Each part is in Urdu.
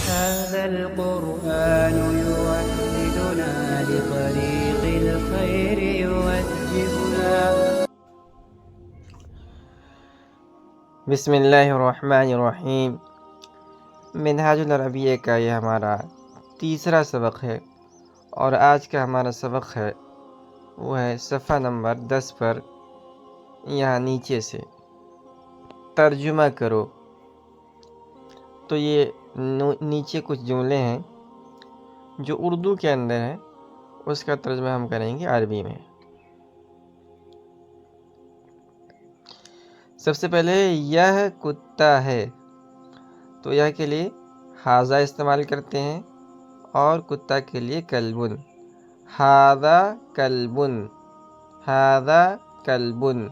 هذا القرآن يوحدنا لطريق الخير يوجهنا. بسم اللہ الرحمن الرحیم۔ منہاج العربیہ کا یہ ہمارا تیسرا سبق ہے، اور آج کا ہمارا سبق ہے وہ ہے صفحہ نمبر 10 پر، یہاں نیچے سے ترجمہ کرو۔ تو یہ نیچے کچھ جملے ہیں جو اردو کے اندر ہیں، اس کا ترجمہ ہم کریں گے عربی میں۔ سب سے پہلے یہ کتا ہے، تو یہ کے لیے ہاذا استعمال کرتے ہیں، اور کتا کے لیے کلبن، ہاذا کلبن، ہاذا کلبن۔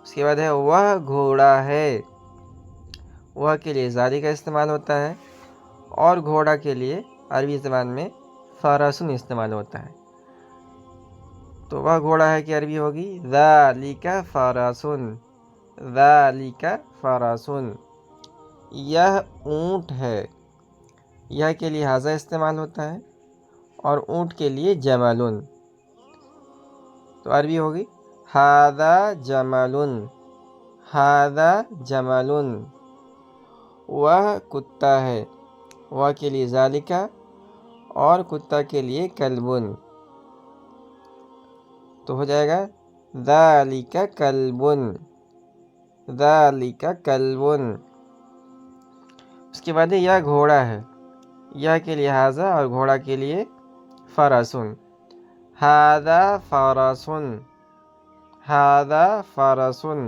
اس کے بعد ہے وہ گھوڑا ہے، وہ کے لیے زاری کا استعمال ہوتا ہے، اور گھوڑا کے لیے عربی زبان میں فرسن استعمال ہوتا ہے۔ تو وہ گھوڑا ہے کہ عربی ہوگی ذالک فرسن، ذالک فرسن۔ یہ اونٹ ہے، یہ کے لیے ہاذا استعمال ہوتا ہے، اور اونٹ کے لیے جملن، تو عربی ہوگی ھذا جملن، ھذا جملن۔ وہ کتا ہے، وہ کے لیے ذالک، اور کتا کے لیے کلبن، تو ہو جائے گا ذالک کلبن، ذالک کلبن۔ اس کے بعد یہ گھوڑا ہے، یہ کے لیے ہاذا اور گھوڑا کے لیے فرسن، ھذا فرسن، ھذا فرسن۔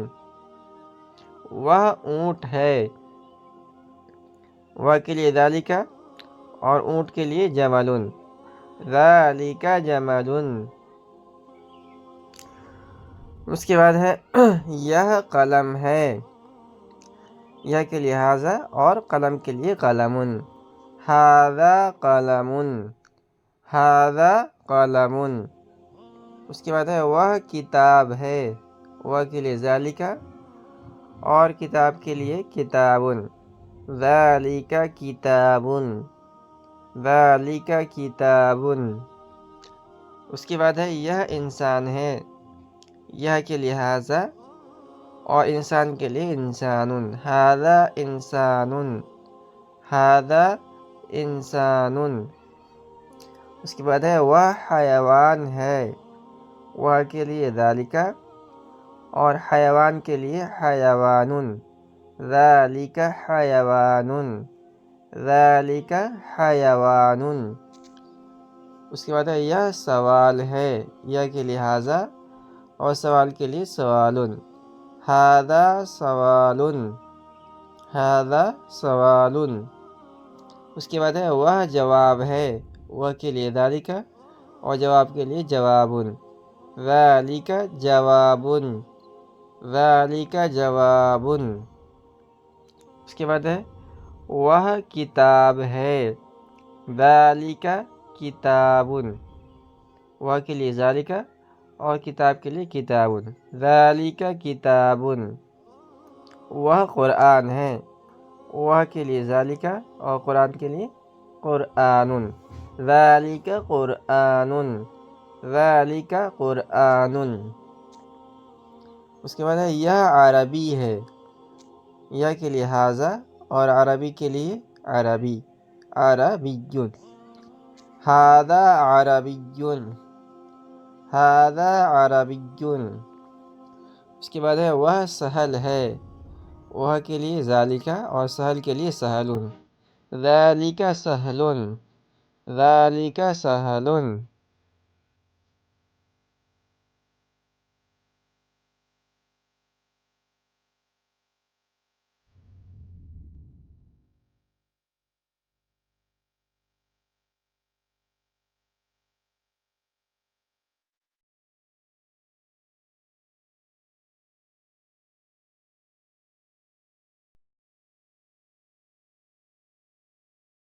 وہ اونٹ ہے، وہ کے لیے ذالک، اور اونٹ کے لیے جملن، ذالک جملن۔ اس کے بعد ہے یہ قلم ہے، یہ کے لیے ہاذا اور قلم کے لیے قلمن، ھذا قلمن، ھذا قلمن۔ اس کے بعد ہے وہ کتاب ہے، وہ کے لیے ذالک، اور کتاب کے لیے کتابن، ذالک کتابن، ذالک کتابن۔ اس کے بعد ہے یہ انسان ہے، یہ کے لیے ہاذا اور انسان کے لیے انسانن، ھذا انسانن، ھذا انسانن۔ اس کے بعد ہے وہ حیوان ہے، وہ کے لیے ذالک، اور حیوان کے لیے حیوانن، ذالک حیوانن، ذالک حیوانن۔ اس کے بعد ہے یہ سوال ہے، یہ کے لیے ہاذا اور سوال کے لیے سوالن، ھذا سوالن، ھذا سوالن۔ اس کے بعد ہے وہ جواب ہے، وہ کے لیے ذالک، اور جواب کے لیے جوابن، ذالک جوابن، ذالک جوابن۔ اس کے بعد ہے وہ کتاب ہے، ذالک کتابن، وہ کے لیے ذالک، اور کتاب کے لیے کتابن، ذالک کتابن۔ وہ قرآن ہے، وہ کے لیے ذالک، اور قرآن کے لیے قرآنن، ذالک قرآنن، ذالک قرآنن۔ اس کے بعد ہے یہ عربی ہے، یہ کے لیے ہاذا اور عربی کے لیے عربی، عربیٌ، ھذا عربیٌ، ھذا عربیٌ۔ اس کے بعد ہے وہ سہل ہے، وہ کے لیے ذالک اور سہل کے لیے سہلن، ذالک سہلن، ذالک سہلن۔